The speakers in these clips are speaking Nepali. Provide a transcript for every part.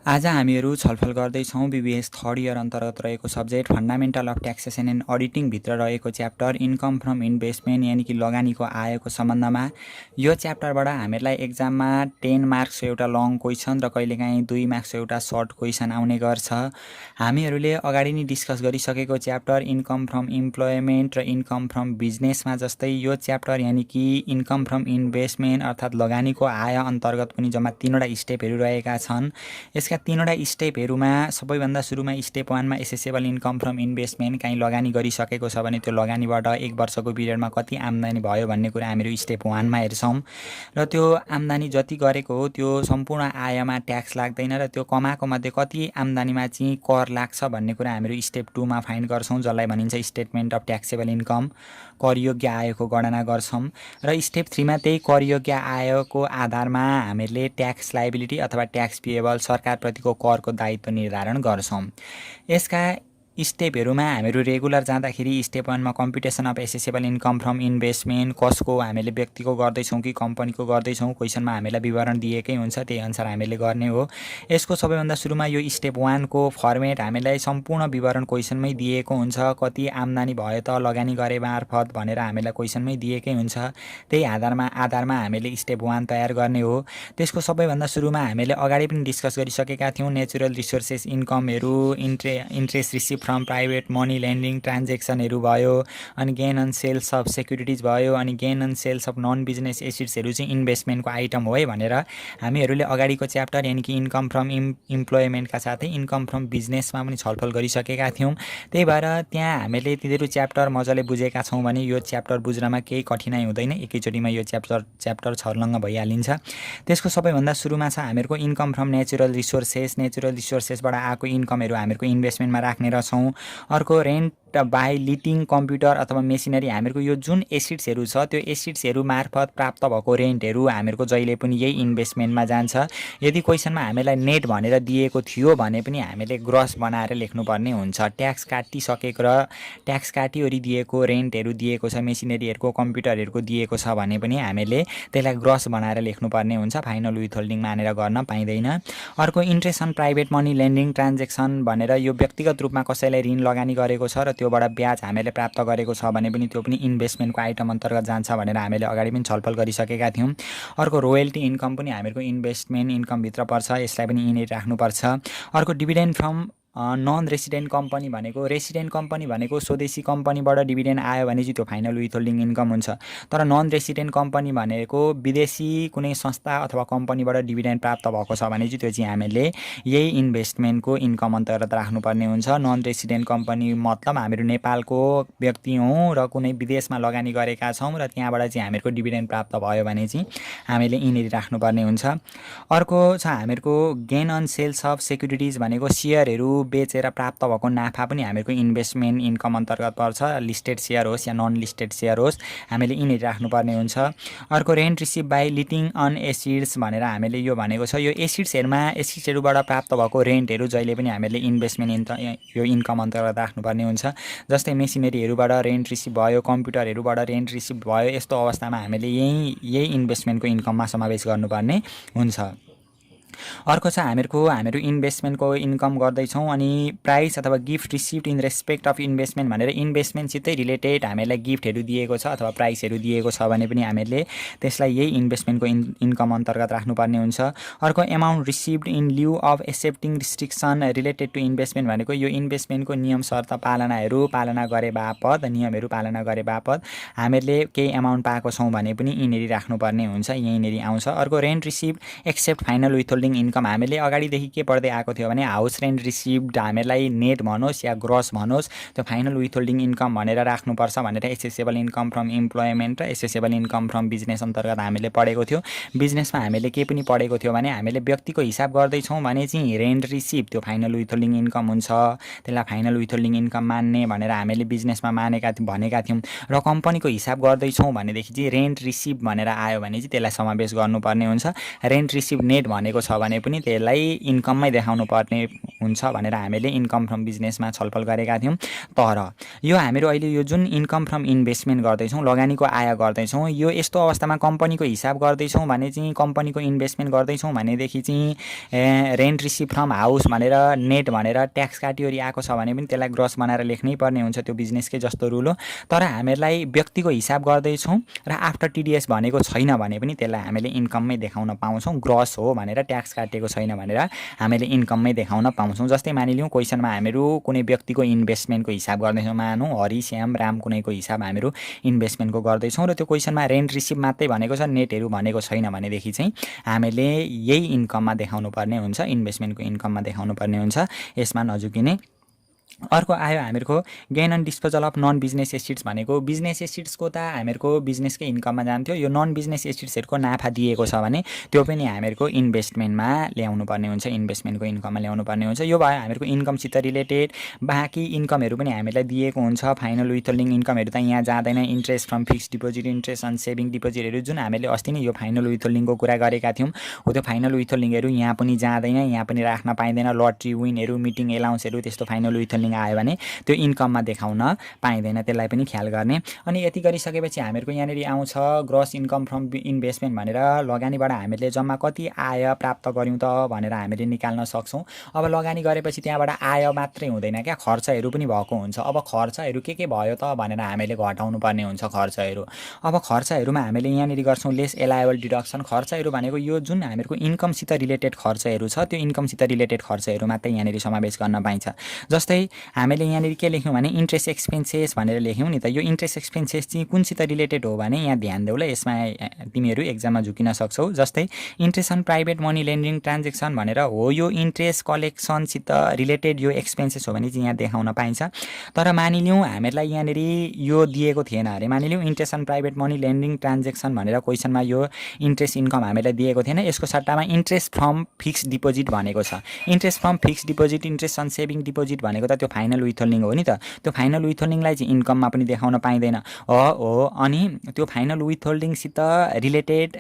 आज हामीहरू छलफल गर्दैछौँ बीबीएस थर्ड इयर अन्तर्गत रहेको subject fundamental of taxation and अडिटिङभित्र रहेको च्याप्टर इन्कम फ्रम इन्भेस्टमेन्ट यानि कि लगानीको आयको सम्बन्धमा। यो च्याप्टरबाट हामीहरूलाई एक्जाममा 10 मार्क्सको एउटा लङ क्वेसन र कहिलेकाहीँ 2 मार्क्सको एउटा सर्ट क्वेसन आउने गर्छ। हामीहरूले अगाडि नै डिस्कस गरिसकेको च्याप्टर इन्कम फ्रम इम्प्लोयमेन्ट र इन्कम फ्रम बिजनेसमा जस्तै यो च्याप्टर यानि कि इन्कम फ्रम इन्भेस्टमेन्ट अर्थात् लगानीको आय अन्तर्गत पनि जम्मा 3वटा स्टेपहरू रहेका छन्। यसका 3वटा स्टेपहरूमा सबैभन्दा सुरुमा स्टेप 1 मा एसेसेबल इन्कम फ्रम इन्भेस्टमेन्ट काहीँ लगानी गरिसकेको छ भने त्यो लगानीबाट 1 वर्षको पिरियडमा कति आम्दानी भयो भन्ने कुरा हामीहरू स्टेप 1 मा हेर्छौँ र त्यो आम्दानी जति गरेको हो त्यो सम्पूर्ण आयमा ट्याक्स लाग्दैन र त्यो कमाएको मध्ये कति आम्दानीमा चाहिँ कर लाग्छ भन्ने कुरा हामीहरू स्टेप 2 मा फाइन्ड गर्छौँ, जसलाई भनिन्छ स्टेटमेन्ट अफ ट्याक्सेबल इन्कम। करयोग्य आयको गणना गर्छौँ र स्टेप 3 मा त्यही करयोग्य आयको आधारमा हामीले ट्याक्स लायबिलिटी अथवा ट्याक्स पेएबल सरकारप्रतिको करको दायित्व निर्धारण गर्छौँ। यसका स्टेपहरूमा हामीहरू रेगुलर जाँदाखेरि स्टेप 1 मा कम्प्युटेसन of accessible income from investment कसको हामीले व्यक्तिको गर्दैछौँ कि कम्पनीको गर्दैछौँ, क्वेसनमा हामीलाई विवरण दिएकै हुन्छ, त्यही अनुसार हामीले गर्ने हो। यसको सबैभन्दा सुरुमा यो स्टेप 1 को फर्मेट हामीलाई सम्पूर्ण विवरण क्वेसनमै दिएको हुन्छ। कति आम्दानी भयो त लगानी गरे मार्फत भनेर हामीलाई क्वेसनमै दिएकै हुन्छ। त्यही आधारमा हामीले स्टेप 1 तयार गर्ने हो। त्यसको सबैभन्दा सुरुमा हामीले अगाडि पनि डिस्कस गरिसकेका थियौँ नेचुरल रिसोर्सेस इन्कमहरू, interest receive from private money lending ट्रान्जेक्सनहरू भयो, अनि gain on sales of securities भयो, अनि gain on sales of non business एसिड्सहरू चाहिँ इन्भेस्टमेन्टको आइटम हो है भनेर हामीहरूले अगाडिको च्याप्टर यानि कि इन्कम फ्रम इम्प्लोयमेन्टका साथै इन्कम फ्रम बिजनेसमा पनि छलफल गरिसकेका थियौँ। त्यही भएर त्यहाँ हामीले तिनीहरू च्याप्टर मजाले बुझेका छौँ भने यो च्याप्टर बुझ्नमा केही कठिनाइ हुँदैन, एकैचोटिमा यो च्याप्टर छर्लङ्ग भइहालिन्छ। त्यसको सबैभन्दा सुरुमा छ हामीहरूको इन्कम फ्रम नेचुरल रिसोर्सेसबाट आएको इन्कमहरू हामीहरूको इन्भेस्टमेन्टमा राख्ने रहेछौँ। अर्को रेन्ट बाई लिटिङ कम्प्युटर अथवा मेसिनरी, हामीहरूको यो जुन एसिड्सहरू छ त्यो एसिड्सहरू मार्फत प्राप्त भएको रेन्टहरू हामीहरूको जहिले पनि यही इन्भेस्टमेन्टमा जान्छ। यदि क्वेसनमा हामीलाई नेट भनेर दिएको थियो भने पनि हामीले ग्रस बनाएर लेख्नुपर्ने हुन्छ। ट्याक्स काटिसकेको र ट्याक्स काटिवरी दिएको रेन्टहरू दिएको छ, मेसिनरीहरूको कम्प्युटरहरूको दिएको छ भने पनि हामीले त्यसलाई ग्रस बनाएर लेख्नुपर्ने हुन्छ, फाइनल विथहोल्डिङ मानेर गर्न पाइँदैन। अर्को interest on private money lending transaction भनेर यो व्यक्तिगत रूपमा कसैलाई ऋण लगानी गरेको छ र त्योबाट ब्याज हामीले प्राप्त गरेको छ भने पनि त्यो पनि इन्भेस्टमेन्टको आइटम अन्तर्गत जान्छ भनेर हामीले अगाडि पनि छलफल गरिसकेका थियौँ। अर्को रोयल्टी इन्कम पनि हामीहरूको इन्भेस्टमेन्ट इन्कमभित्र पर्छ, यसलाई पनि यिनीहरू राख्नुपर्छ। अर्को dividend from non resident company भनेको, रेसिडेन्ट कम्पनी भनेको स्वदेशी कम्पनीबाट डिभिडेन्ड आयो भने चाहिँ त्यो फाइनल विथहोल्डिङ इन्कम हुन्छ। तर नन रेसिडेन्ट कम्पनी भनेको विदेशी कुनै संस्था अथवा कम्पनीबाट डिभिडेन्ड प्राप्त भएको छ भने चाहिँ त्यो चाहिँ हामीले यही इन्भेस्टमेन्टको इन्कम अन्तर्गत राख्नुपर्ने हुन्छ। नन रेसिडेन्ट कम्पनी मतलब हामीहरू नेपालको व्यक्ति हौँ र कुनै विदेशमा लगानी गरेका छौँ र त्यहाँबाट चाहिँ हामीहरूको डिभिडेन्ड प्राप्त भयो भने चाहिँ हामीले यिनीहरू राख्नुपर्ने हुन्छ। अर्को छ हामीहरूको gain on sales of securities भनेको सेयरहरू बेचेर प्राप्त भएको नाफा पनि हामीहरूको इन्भेस्टमेन्ट इन्कम अन्तर्गत पर्छ, लिस्टेड सेयर होस् या नन लिस्टेड सेयर होस्, हामीले यिनीहरू राख्नुपर्ने हुन्छ। अर्को rent receive by letting on assets भनेर हामीले यो भनेको छ, यो एसिड्सहरूबाट प्राप्त भएको रेन्टहरू जहिले पनि हामीले इन्भेस्टमेन्ट यो इन्कम अन्तर्गत राख्नुपर्ने हुन्छ। जस्तै मेसिनरीहरूबाट रेन्ट रिसिभ भयो, कम्प्युटरहरूबाट रेन्ट रिसिभ भयो, यस्तो अवस्थामा हामीले यही इन्भेस्टमेन्टको इन्कममा समावेश गर्नुपर्ने हुन्छ। अर्को छ हामीहरू इन्भेस्टमेन्टको इन्कम गर्दैछौँ अनि प्राइस अथवा gift received in respect of investment भनेर इन्भेस्टमेन्टसितै रिलेटेड हामीलाई गिफ्टहरू दिएको छ अथवा प्राइसहरू दिएको छ भने पनि हामीले त्यसलाई यही इन्भेस्टमेन्टको इन्कम अन्तर्गत राख्नुपर्ने हुन्छ। अर्को amount received in lieu of accepting restriction related to investment भनेको यो इन्भेस्टमेन्टको नियम शर्त पालना गरे बापत हामीले केही एमाउन्ट पाएको छौँ भने पनि यिनीहरू राख्नुपर्ने हुन्छ, यहीँनिर आउँछ। अर्को rent receive except final withholding income, हामीले अगाडिदेखि के पढ्दै आएको थियो भने हाउस रेन्ट रिसिभ्ड हामीलाई नेट भनोस् या ग्रस भनोस् त्यो फाइनल विथहोल्डिङ इन्कम भनेर राख्नुपर्छ भनेर एसेसेबल इन्कम फ्रम इम्प्लोयमेन्ट र एसेसेबल इन्कम फ्रम बिजनेस अन्तर्गत हामीले पढेको थियो। बिजनेसमा हामीले के पनि पढेको थियो भने हामीले व्यक्तिको हिसाब गर्दैछौँ भने चाहिँ रेन्ट रिसिभ त्यो फाइनल विथहोल्डिङ इन्कम हुन्छ, त्यसलाई फाइनल विथहोल्डिङ इन्कम मान्ने भनेर हामीले बिजनेसमा भनेका थियौँ। र कम्पनीको हिसाब गर्दैछौँ भनेदेखि चाहिँ रेन्ट रिसिभ भनेर आयो भने चाहिँ त्यसलाई समावेश गर्नुपर्ने हुन्छ। रेन्ट रिसिभ नेट भनेको छ भने पनि त्यसलाई इन्कममै देखाउनु पर्ने हुन्छ भनेर हामीले इन्कम फ्रम बिजनेसमा छलफल गरेका थियौँ। तर यो हामीहरू अहिले यो जुन इन्कम फ्रम इन्भेस्टमेन्ट गर्दैछौँ, लगानीको आय गर्दैछौँ, यो यस्तो अवस्थामा कम्पनीको हिसाब गर्दैछौँ भने चाहिँ कम्पनीको इन्भेस्टमेन्ट गर्दैछौँ भनेदेखि चाहिँ रेन्ट रिसिभ फ्रम हाउस भनेर नेट भनेर ट्याक्स काटिओरी आएको छ भने पनि त्यसलाई ग्रस बनाएर लेख्नै पर्ने हुन्छ, त्यो बिजनेसकै जस्तो रुल हो। तर हामीहरूलाई व्यक्तिको हिसाब गर्दैछौँ र आफ्टर टिडिएस भनेको छैन भने पनि त्यसलाई हामीले इन्कममै देखाउन पाउँछौँ। ग्रस हो भनेर ट्याक्स काटिएको छैन भनेर हामीले इन्कममै देखाउन पाउँछौँ। जस्तै मानिलिउँ क्वेसनमा हामीहरू कुनै व्यक्तिको इन्भेस्टमेन्टको हिसाब गर्दैछौँ, मानौँ हरि श्याम राम कुनैको हिसाब हामीहरू इन्भेस्टमेन्टको गर्दैछौँ र त्यो क्वेसनमा रेन्ट रिसिभ मात्रै भनेको छ, नेटहरू भनेको छैन भनेदेखि चाहिँ हामीले यही इन्कममा देखाउनु पर्ने हुन्छ, इन्भेस्टमेन्टको इन्कममा देखाउनु पर्ने हुन्छ, यसमा नझुकिने। अर्को आयो हामीहरूको gain on disposal of non business assets भनेको बिजनेस एसिड्सको त हामीहरूको बिजनेसकै इन्कममा जान्थ्यो। यो नन बिजनेस एसिड्सहरूको नाफा दिएको छ भने त्यो पनि हामीहरूको इन्भेस्टमेन्टमा ल्याउनु पर्ने हुन्छ, इन्भेस्टमेन्टको इन्कममा ल्याउनु पर्ने हुन्छ। यो भयो हामीहरूको इन्कमसित रिलेटेड। बाँकी इन्कमहरू पनि हामीलाई दिएको हुन्छ। फाइनल विथहोल्डिङ इन्कमहरू त यहाँ जाँदैन। Interest from fixed deposit, interest on saving डिपोजिटहरू जुन हामीले अस्ति नै यो फाइनल विथहोल्डिङको कुरा गरेका थियौँ हो, त्यो फाइनल विथहोल्डिङहरू यहाँ पनि जाँदैन, यहाँ पनि राख्न पाइँदैन। लटरी विनहरू, मिटिङ एलाउन्सहरू त्यस्तो फाइनल विथहोल्डिङ आयो भने त्यो इन्कममा देखाउन पाइँदैन, त्यसलाई पनि ख्याल गर्ने। अनि यति गरिसकेपछि हामीहरूको यहाँनिर आउँछ ग्रस इन्कम फ्रम इन्भेस्टमेन्ट भनेर लगानीबाट हामीले जम्मा कति आय प्राप्त गऱ्यौँ त भनेर हामीले निकाल्न सक्छौँ। अब लगानी गरेपछि त्यहाँबाट आय मात्रै हुँदैन क्या, खर्चहरू पनि भएको हुन्छ। अब खर्चहरू के भयो त भनेर हामीले घटाउनु पर्ने हुन्छ खर्चहरू। अब खर्चहरूमा हामीले यहाँनिर गर्छौँ लेस एलायबल डिडक्सन। खर्चहरू भनेको यो जुन हामीहरूको इन्कमसित रिलेटेड खर्चहरू छ त्यो इन्कमसित रिलेटेड खर्चहरू मात्रै यहाँनिर समावेश गर्न पाइन्छ। जस्तै हामीले यहाँनिर के लेख्यौँ भने इन्ट्रेस्ट एक्सपेन्सेस भनेर लेख्यौँ नि त। यो इन्ट्रेस्ट एक्सपेन्सेस चाहिँ कुनसित रिलेटेड हो भने यहाँ ध्यान देऊ ल, यसमा तिमीहरू एक्जाममा झुकिन सक्छौ। जस्तै interest on private money lending transaction भनेर हो, यो इन्ट्रेस्ट कलेक्सनसित रिलेटेड यो एक्सपेन्सेस हो भने चाहिँ यहाँ देखाउन पाइन्छ। तर मानिलिउँ हामीहरूलाई यहाँनिर यो दिएको थिएन अरे, मानिलिउँ interest on private money lending transaction भनेर क्वेसनमा यो इन्ट्रेस्ट इन्कम हामीलाई दिएको थिएन, यसको सट्टामा इन्ट्रेस्ट फ्रम फिक्स्ड डिपोजिट भनेको छ। Interest from fixed deposit, interest on saving deposit भनेको त त्यो फाइनल विथहोल्डिङ हो नि त। त्यो फाइनल विथहोल्डिङलाई चाहिँ इन्कममा पनि देखाउन पाइँदैन हो। अनि त्यो फाइनल विथहोल्डिङसित रिलेटेड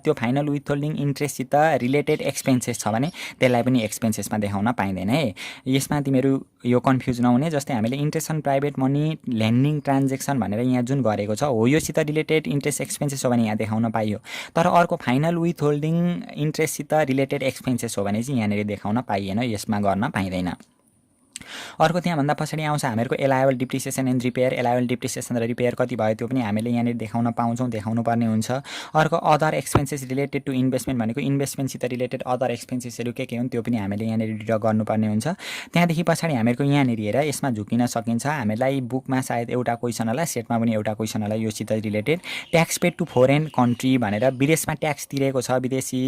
त्यो फाइनल विथहोल्डिङ इन्ट्रेस्टसित रिलेटेड एक्सपेन्सेस छ भने त्यसलाई पनि एक्सपेन्सेसमा देखाउन पाइँदैन है। यसमा तिमीहरू यो कन्फ्युज नहुने। जस्तै हामीले interest on private money lending transaction भनेर यहाँ जुन गरेको छ हो, योसित रिलेटेड इन्ट्रेस्ट एक्सपेन्सेस हो भने यहाँ देखाउन पाइयो। तर अर्को फाइनल विथहोल्डिङ इन्ट्रेस्टसित रिलेटेड एक्सपेन्सेस हो भने चाहिँ यहाँनिर देखाउन पाइएन, यसमा गर्न पाइँदैन। अर्को त्यहाँभन्दा पछाडि आउँछ हामीहरूको एलायबल डिप्रिसिएसन एन्ड रिपेयर। एलायबल डिप्रिसिएसन र रिपेयर कति भयो त्यो पनि हामीले यहाँनिर देखाउन पाउँछौँ, देखाउनु पर्ने हुन्छ। अर्को other expenses related to investment भनेको इन्भेस्टमेन्टसित रिलेटेड अदर एक्सपेन्सेसहरू के हुन् त्यो पनि हामीले यहाँनिर डिडक्ट गर्नुपर्ने हुन्छ। त्यहाँदेखि पछाडि हामीहरूको यहाँनिर हेर यसमा झुकिन सकिन्छ। हामीलाई बुकमा सायद एउटा क्वेसन होला, सेटमा पनि एउटा क्वेसन होला योसित related. Tax paid to foreign country भनेर विदेशमा ट्याक्स तिरेको छ, विदेशी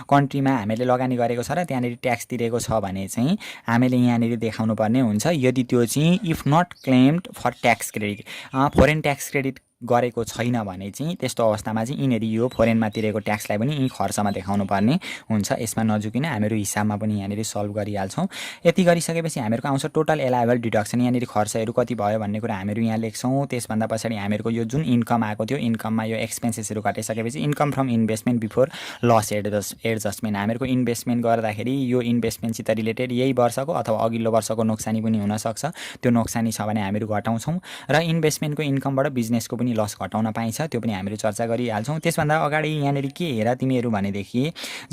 कन्ट्रीमा हामीले लगानी गरेको छ र त्यहाँनिर ट्याक्स तिरेको छ भने चाहिँ हामीले यहाँनिर देखाउनु पर्ने हुन्छ। यदि त्यो चाहिँ if not claimed for tax credit, foreign tax credit गरेको छैन भने चाहिँ त्यस्तो अवस्थामा चाहिँ यिनीहरू यो फोरेनमा तिरेको ट्याक्सलाई पनि यी खर्चमा देखाउनु पर्ने हुन्छ। यसमा नझुकिन हामीहरू हिसाबमा पनि यहाँनिर सल्भ गरिहाल्छौँ। यति गरिसकेपछि हामीहरूको आउँछ टोटल एलायबल डिडक्सन। यहाँनिर खर्चहरू कति भयो भन्ने कुरा हामीहरू यहाँ लेख्छौँ। त्यसभन्दा पछाडि हामीहरूको यो जुन इन्कम आएको थियो, इन्कममा यो एक्सपेन्सेसहरू घटाइसकेपछि income from investment before loss adjustment. हामीहरूको इन्भेस्टमेन्ट गर्दाखेरि यो इन्भेस्टमेन्टसित रिलेटेड यही वर्षको अथवा अघिल्लो वर्षको नोक्सानी पनि हुनसक्छ, त्यो नोक्सानी छ भने हामीहरू घटाउँछौँ। र इन्भेस्टमेन्टको इन्कमबाट बिजनेसको पनि लस घटाउन पाइन्छ, त्यो पनि हामीहरू चर्चा गरिहाल्छौँ। त्यसभन्दा अगाडि यहाँनिर के हेर तिमीहरू भनेदेखि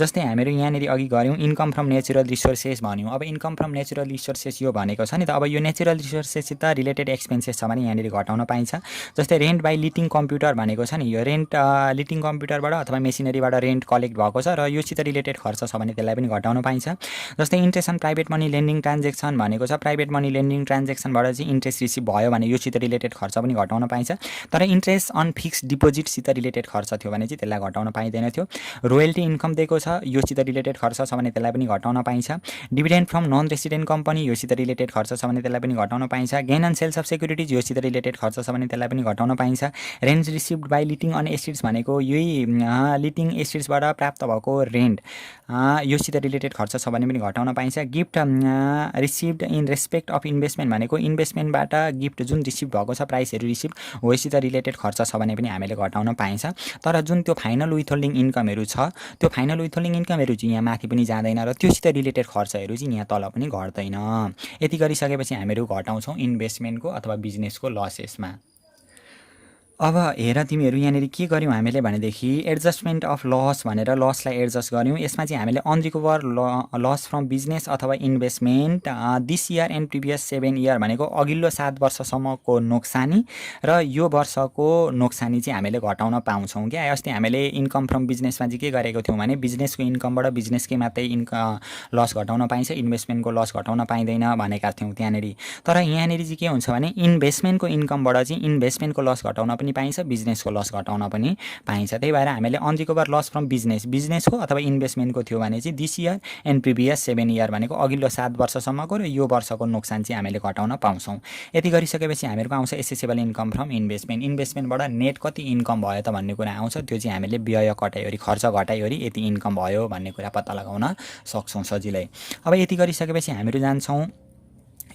जस्तै हामीहरू यहाँनिर अघि गऱ्यौँ इन्कम फ्रम नेचुरल रिसोर्सेस भन्यौँ। अब इन्कम फ्रम नेचुरल रिसोर्सेस यो भनेको छ नि त। अब यो नेचुरल रिसोर्सेससित रिलेटेड एक्सपेन्सेस छ भने यहाँनिर घटाउन पाइन्छ। जस्तै रेन्ट बाई लिटिङ कम्प्युटर भनेको छ नि, यो रेन्ट लिटिङ कम्प्युटरबाट अथवा मेसिनरीबाट रेन्ट कलेक्ट भएको छ र योसित रिलेटेड खर्च छ भने त्यसलाई पनि घटाउन पाइन्छ। जस्तै interest on private money lending transaction भनेको छ, प्राइभेट मनी लेन्डिङ ट्रान्जेक्सनबाट चाहिँ इन्ट्रेस्ट रिसिभ भयो भने योसित रिलेटेड खर्च पनि घटाउन पाइन्छ। तर इन्ट्रेस्ट अन फिक्स्ड डिपोजिटसित रिलेटेड खर्च थियो भने चाहिँ त्यसलाई घटाउन पाइँदैन थियो। रोयल्टी इन्कम दिएको छ, योसित रिलेटेड खर्च छ भने त्यसलाई पनि घटाउन पाइन्छ। Dividend from non resident company योसित रिलेटेड खर्च छ भने त्यसलाई पनि घटाउन पाइन्छ। Gain on sales of securities योसित रिलेटेड खर्च छ भने त्यसलाई पनि घटाउन पाइन्छ। Rent received by letting on assets भनेको यही लिटिङ एसिड्सबाट प्राप्त भएको रेन्ट योसित रिलेटेड खर्च छ भने पनि घटाउन पाइन्छ। Gift received in respect of investment भनेको इन्भेस्टमेन्टबाट गिफ्ट जुन रिसिभ भएको छ, प्राइसहरू रिसिभ हो, योसित रिलेटेड खर्च छ भने पनि हामीले घटाउन पाइन्छ। तर जुन त्यो फाइनल विथहोल्डिङ इन्कमहरू छ त्यो फाइनल विथहोल्डिङ इन्कमहरू चाहिँ यहाँ माथि पनि जाँदैन र त्योसित रिलेटेड खर्चहरू चाहिँ यहाँ तल पनि घट्दैन। यति गरिसकेपछि हामीहरू घटाउँछौँ इन्भेस्टमेन्टको अथवा बिजनेसको लसेसमा। अब हेर तिमीहरू यहाँनिर के गर्यौँ हामीले भनेदेखि एडजस्टमेन्ट अफ लस भनेर लसलाई एडजस्ट गर्यौँ। यसमा चाहिँ हामीले अनरिकभर लस फ्रम बिजनेस अथवा investment this year and previous 7 year भनेको अघिल्लो 7 वर्षसम्मको नोक्सानी र यो वर्षको नोक्सानी चाहिँ हामीले घटाउन पाउँछौँ क्या। अस्ति हामीले इन्कम फ्रम बिजनेसमा चाहिँ के गरेको थियौँ भने बिजनेसको इन्कमबाट बिजनेसकै मात्रै लस घटाउन पाइन्छ, इन्भेस्टमेन्टको लस घटाउन पाइँदैन भनेका थियौँ त्यहाँनिर। तर यहाँनिर चाहिँ के हुन्छ भने इन्भेस्टमेन्टको इन्कमबाट चाहिँ इन्भेस्टमेन्टको लस घटाउन पनि पाइन्छ, बिजनेसको लस घटाउन पनि पाइन्छ। त्यही भएर हामीले अनरिकभर लस फ्रम बिजनेसको अथवा इन्भेस्टमेन्टको थियो भने चाहिँ this year and previous 7 year भनेको अघिल्लो 7 वर्षसम्मको र यो वर्षको नोक्सान चाहिँ हामीले घटाउन पाउँछौँ। यति गरिसकेपछि हामीहरूको आउँछ एसेसेबल इन्कम फ्रम इन्भेस्टमेन्ट। इन्भेस्टमेन्टबाट नेट कति इन्कम भयो त भन्ने कुरा आउँछ। त्यो चाहिँ हामीले व्यय घटाइवरी खर्च घटाइवरी यति इन्कम भयो भन्ने कुरा पत्ता लगाउन सक्छौँ सजिलै। अब यति गरिसकेपछि हामीहरू जान्छौँ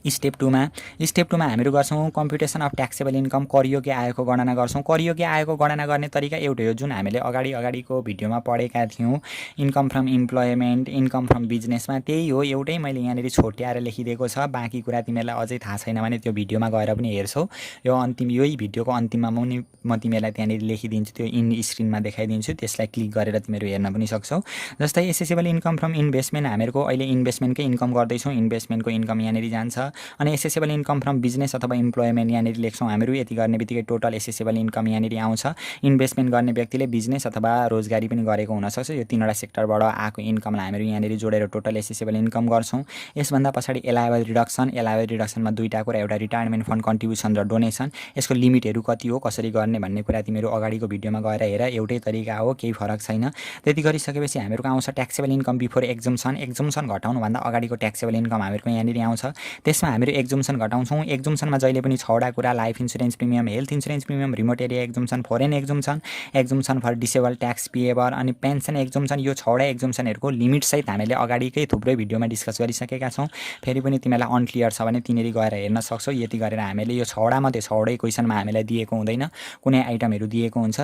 स्टेप 2 मा। स्टेप 2 मा हामीहरू गर्छौँ कम्प्युटेसन अफ ट्याक्सेबल इन्कम, करयोग्य आयको गणना गर्छौँ। करयोग्य आयको गणना गर्ने तरिका एउटै हो जुन हामीले अगाडिको भिडियोमा पढेका थियौँ। Income from employment, income from बिजनेसमा त्यही हो, एउटै मैले यहाँनिर छोट्याएर लेखिदिएको छ। बाँकी कुरा तिमीहरूलाई अझै थाहा छैन भने त्यो भिडियोमा गएर पनि हेर्छौ। यही भिडियोको अन्तिममा म तिमीहरूलाई त्यहाँनिर लेखिदिन्छु, त्यो स्क्रिनमा देखाइदिन्छु, त्यसलाई क्लिक गरेर तिमीहरू हेर्न पनि सक्छौ। जस्तै एसेसेबल इन्कम फ्रम इन्भेस्टमेन्ट हामीहरूको अहिले इन्भेस्टमेन्टकै इन्कम गर्दैछौँ, इन्भेस्टमेन्टको इन्कम यहाँनिर जान्छ। अनि एसेसेबल इन्कम फ्रम बिजनेस अथवा इम्प्लोइमेन्ट यहाँनिर लेख्छौँ हामीहरू। यति गर्ने बित्तिकै टोटल एसेसेबल इन्कम यहाँनिर आउँछ। इन्भेस्टमेन्ट गर्ने व्यक्तिले बिजनेस अथवा रोजगारी पनि गरेको हुनसक्छ। यो तीनवटा सेक्टरबाट आएको इन्कमलाई हामीहरू यहाँनिर जोडेर टोटल एसेसेबल इन्कम गर्छौँ। यसभन्दा पछाडि एलावेबल रिडक्सन। एलावेबल रिडक्सनमा दुईवटा कुरा, एउटा रिटायरमेन्ट फन्ड कन्ट्रिब्युसन र डोनेसन। यसको लिमिटहरू कति हो, कसरी गर्ने भन्ने कुरा तिमीहरू अगाडिको भिडियोमा गएर हेर, एउटै तरिका हो, केही फरक छैन। त्यति गरिसकेपछि हामीहरूको आउँछ ट्याक्सेबल इन्कम बिफोर एक्जम्सन। एक्जम्सन घटाउनुभन्दा अगाडिको ट्याक्सेबल इन्कम हामीहरूको यहाँनिर आउँछ। त्यसमा हामीहरू एक्जम्सन घटाउँछौँ। एक्जम्सनमा जहिले पनि 6वटा कुरा, life insurance premium, health insurance premium, remote area exemption, foreign exemption, exemption for disable tax payable अनि पेन्सन एक्जम्सन। यो 6वटा एक्जम्सनहरूको लिमिटसहित हामीले अगाडिकै थुप्रै भिडियोमा डिस्कस गरिसकेका छौँ। फेरि पनि तिमीलाई अनक्लियर छ भने तिनीहरू गएर हेर्न सक्छौ। यति गरेर हामीले यो 6वटा मध्ये 6वटै क्वेसनमा हामीलाई दिएको हुँदैन, कुनै आइटमहरू दिएको हुन्छ,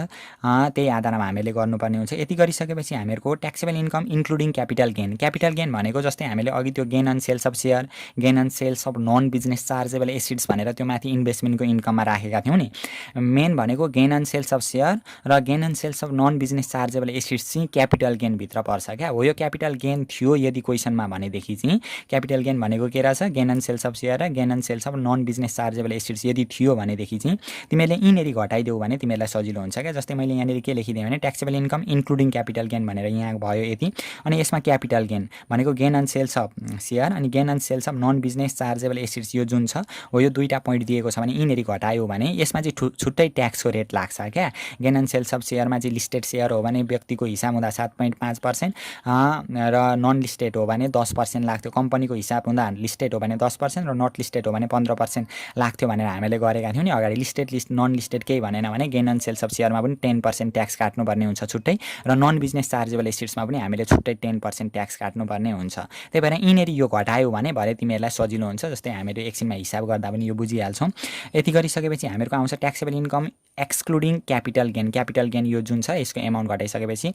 त्यही आधारमा हामीले गर्नुपर्ने हुन्छ। यति गरिसकेपछि हामीहरूको taxable income including capital gain. Capital gain भनेको जस्तै हामीले अघि त्यो gain on sales of share, gain on sales of non business chargeable assets भनेर त्यो माथि इन्भेस्टमेन्टको इन्कममा राखेका थियौँ नि। मेन भनेको gain on sales of share र gain on sales of non business chargeable assets चाहिँ क्यापिटल गेनभित्र पर्छ क्या। हो यो क्यापिटल गेन थियो यदि क्वेसनमा भनेदेखि चाहिँ क्यापिटल गेन भनेको के रहेछ, gain on sales of share र gain on sales of non business chargeable assets यदि थियो भनेदेखि चाहिँ तिमीहरूले यिनीहरू घटाइदेऊ भने तिमीहरूलाई सजिलो हुन्छ क्या। जस्तै मैले यहाँनिर के लेखिदिएँ भने taxable income including capital gain भनेर यहाँ भयो यति। अनि यसमा क्यापिटल गेन भनेको gain on sales of share अनि gain on sales of non business chargeable assets यो जुन छ हो यो दुईवटा पोइन्ट दिएको छ भने यिनीहरू घटायो भने यसमा चाहिँ छुट्टै ट्याक्सको रेट लाग्छ क्या। गेन अन सेल्स अफ सेयरमा चाहिँ लिस्टेड सेयर हो भने व्यक्तिको हिसाब हुँदा 7.5% र नन लिस्टेड हो भने 10% लाग्थ्यो। कम्पनीको हिसाब हुँदा लिस्टेड हो भने 10% र नट लिस्टेड हो भने 15% लाग्थ्यो भनेर हामीले गरेका थियौँ नि अगाडि। नन लिस्टेड केही भनेन भने गेन अन सेल्स अफ सेयरमा पनि 10% ट्याक्स काट्नुपर्ने हुन्छ छुट्टै, र नन बिजनेस चार्जेबल एसिड्समा पनि हामीले छुट्टै 10% ट्याक्स काट्नुपर्ने हुन्छ। त्यही भएर यिनीहरू यो घटायो भने भरे तिमीहरूलाई सजिलो हुन्छ। जस्तै हामीले एकछिनमा हिसाब गर्दा पनि यो बुझिहाल्छौँ। यति गरिसकेपछि हामीहरूको आउँछ taxable income excluding capital gain. Capital gain यो जुन छ यसको एमाउन्ट घटाइसकेपछि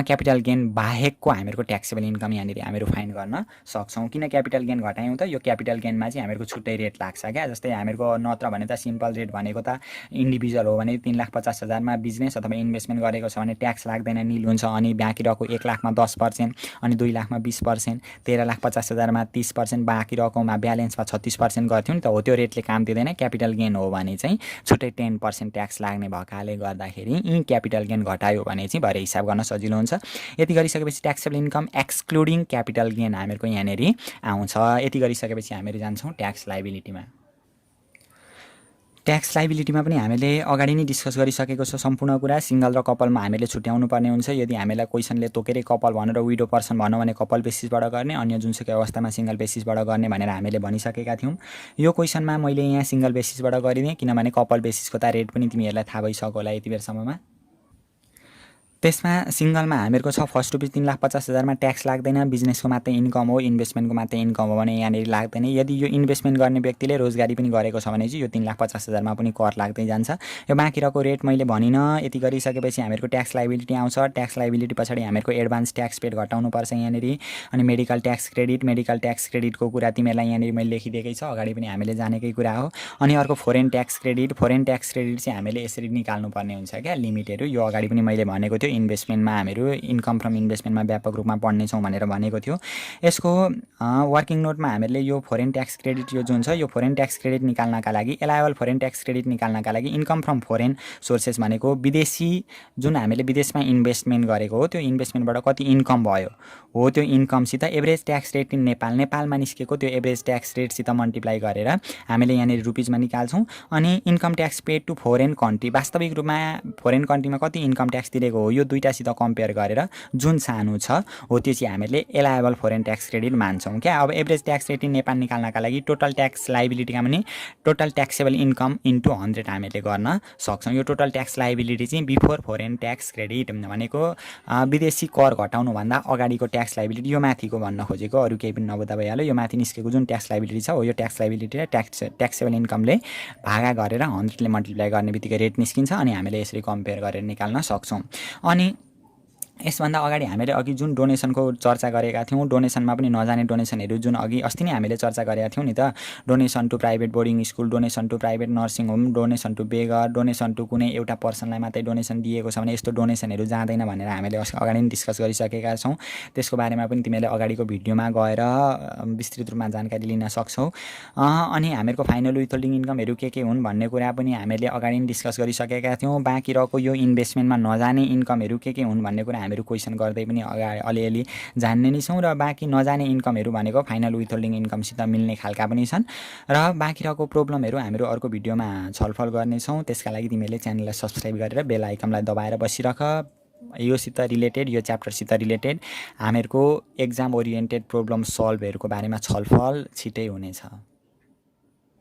क्यापिटल गेन बाहेकको हामीहरूको ट्याक्सेबल इन्कम यहाँनिर हामीहरू फाइन्ड गर्न सक्छौँ। किन क्यापिटल गेन घटायौँ त, यो क्यापिटल गेनमा चाहिँ हामीहरूको छुट्टै रेट लाग्छ क्या। जस्तै हामीहरूको नत्र भने त सिम्पल रेट भनेको त इन्डिभिजुअल हो भने 3,50,000मा बिजनेस अथवा इन्भेस्टमेन्ट गरेको छ भने ट्याक्स लाग्दैन, निल हुन्छ। अनि बाँकी रहेको 1 लाखमा 10%, अनि 2 लाखमा 20%, 13,50,000मा 30%, बाँकी रहेकोमा ब्यालेन्समा 36% गर्थ्यौँ नि त, हो त्यो रेटले काम दिँदैन। क्यापिटल गेन हो भने चाहिँ छुट्टै 10% ट्याक्स लाग्ने भएकाले गर्दाखेरि यी क्यापिटल गेन घटायो भने चाहिँ भरे हिसाब गर्न सजिलो हुन्छ। यति गरिसकेपछि taxable income excluding capital gain हामीहरूको यहाँनिर आउँछ। यति गरिसकेपछि हामीहरू जान्छौँ ट्याक्स लाइबिलिटीमा। ट्याक्स लाइबिलिटीमा पनि हामीले अगाडि नै डिस्कस गरिसकेको छ सम्पूर्ण कुरा। सिङ्गल र कपलमा हामीले छुट्याउनु पर्ने हुन्छ। यदि हामीलाई क्वेसनले तोकेरै कपल भनेर विडो पर्सन भन्यो भने कपल बेसिसबाट गर्ने, अन्य जुनसुकै अवस्थामा सिङ्गल बेसिसबाट गर्ने भनेर हामीले भनिसकेका थियौँ। यो क्वेसनमा मैले यहाँ सिङ्गल बेसिसबाट गरिदिएँ किनभने कपल बेसिसको त रेट पनि तिमीहरूलाई थाहा भइसक्यो होला यति बेरसम्ममा। त्यसमा सिङ्गलमा हामीहरूको छ फर्स्ट रुपिस 3,50,000 मा ट्याक्स लाग्दैन, बिजनेसको मात्रै इन्कम हो, इन्भेस्टमेन्टको मात्रै इन्कम हो भने यहाँनिर लाग्दैन। यदि यो इन्भेस्टमेन्ट गर्ने व्यक्तिले रोजगारी पनि गरेको छ भने चाहिँ यो 3,50,000 मा पनि कर लाग्दै जान्छ। यो बाँकी रहेको रेट मैले भनिनँ। यति गरिसकेपछि हामीहरूको ट्याक्स लायबिलिटी आउँछ। ट्याक्स लायबिलिटी पछाडि हामीहरूको एडभान्स ट्याक्स पेड घटाउनुपर्छ यहाँनिर। अनि मेडिकल ट्याक्स क्रेडिटको कुरा तिमीहरूलाई यहाँनिर मैले लेखिदिएकै छ, अगाडि पनि हामीले जानेकै कुरा हो। अनि अर्को फोरेन ट्याक्स क्रेडिट चाहिँ हामीले यसरी निकाल्नुपर्ने हुन्छ क्या लिमिटहरू। यो अगाडि पनि मैले भनेको थियो, इन्भेस्टमेन्टमा हामीहरू इन्कम फ्रम इन्भेस्टमेन्टमा व्यापक रूपमा पढ्नेछौँ भनेर भनेको थियो। यसको वर्किङ नोटमा हामीले यो फोरेन ट्याक्स क्रेडिट यो जुन छ, यो फोरेन ट्याक्स क्रेडिट निकाल्नका लागि, एलायबल फोरेन ट्याक्स क्रेडिट निकाल्नका लागि इन्कम फ्रम फोरेन सोर्सेस भनेको विदेशी जुन हामीले विदेशमा इन्भेस्टमेन्ट गरेको हो त्यो इन्भेस्टमेन्टबाट कति इन्कम भयो हो, त्यो इन्कमसित एभरेज ट्याक्स रेट इन नेपालमा निस्केको त्यो एभरेज ट्याक्स रेटसित मल्टिप्लाई गरेर हामीले यहाँनिर रुपिजमा निकाल्छौँ। अनि income tax paid to foreign country, वास्तविक रूपमा फोरेन कन्ट्रीमा कति इन्कम ट्याक्स तिरेको हो यो दुईटासित कम्पेयर गरेर जुन सानो छ हो त्यो चाहिँ हामीले एलायबल फोरेन ट्याक्स क्रेडिट मान्छौँ क्या। अब average tax rate in Nepal निकाल्नका लागि टोटल ट्याक्स लायबिलिटीका पनि टोटल ट्याक्सेबल इन्कम इन्टु 100 हामीले गर्न सक्छौँ। यो टोटल ट्याक्स लायबिलिटी चाहिँ बिफोर फोरेन ट्याक्स क्रेडिट भनेको विदेशी कर घटाउनुभन्दा अगाडिको ट्याक्स लायबिलिटी, यो माथिको भन्न खोजेको, अरू केही पनि नबुझ्दा भइहाल्यो। यो माथि निस्केको जुन ट्याक्स लायबिलिटी छ हो यो ट्याक्स लायबिलिटीलाई ट्याक्सेबल इन्कमले भागा गरेर 100ले मल्टिप्लाई गर्ने बित्तिकै रेट निस्किन्छ अनि हामीले यसरी कम्पेयर गरेर निकाल्न सक्छौँ। अनि यसभन्दा अगाडि हामीले अघि जुन डोनेसनको चर्चा गरेका थियौँ, डोनेसनमा पनि नजाने डोनेसनहरू जुन अघि अस्ति नै हामीले चर्चा गरेका थियौँ नि त, donation to private boarding school, donation to private nursing home, donation to beggar, donation to कुनै एउटा पर्सनलाई मात्रै डोनेसन दिएको छ भने यस्तो डोनेसनहरू जाँदैन भनेर हामीले अगाडि नै डिस्कस गरिसकेका छौँ। त्यसको बारेमा पनि तिमीले अगाडिको भिडियोमा गएर विस्तृत रूपमा जानकारी लिन सक्छौ। अनि हामीहरूको फाइनल विथहोल्डिङ इन्कमहरू के हुन् भन्ने कुरा पनि हामीले अगाडि नै डिस्कस गरिसकेका थियौँ। बाँकी रहेको यो इन्भेस्टमेन्टमा नजाने इन्कमहरू के हुन् भन्ने कुरा हामीहरू क्वेसन गर्दै पनि अगाडि अलिअलि जान्ने नै छौँ। र बाँकी नजाने इन्कमहरू भनेको फाइनल विथहोल्डिङ इन्कमसित मिल्ने खालका पनि छन्। र बाँकी रहेको प्रब्लमहरू हामीहरू अर्को भिडियोमा छलफल गर्नेछौँ। त्यसका लागि तिमीले च्यानललाई सब्सक्राइब गरेर बेल आइकनलाई दबाएर बसिराख। योसित रिलेटेड, यो च्याप्टरसित रिलेटेड हामीहरूको एक्जाम ओरिएन्टेड प्रब्लम सल्भहरूको बारेमा छलफल छिटै हुनेछ।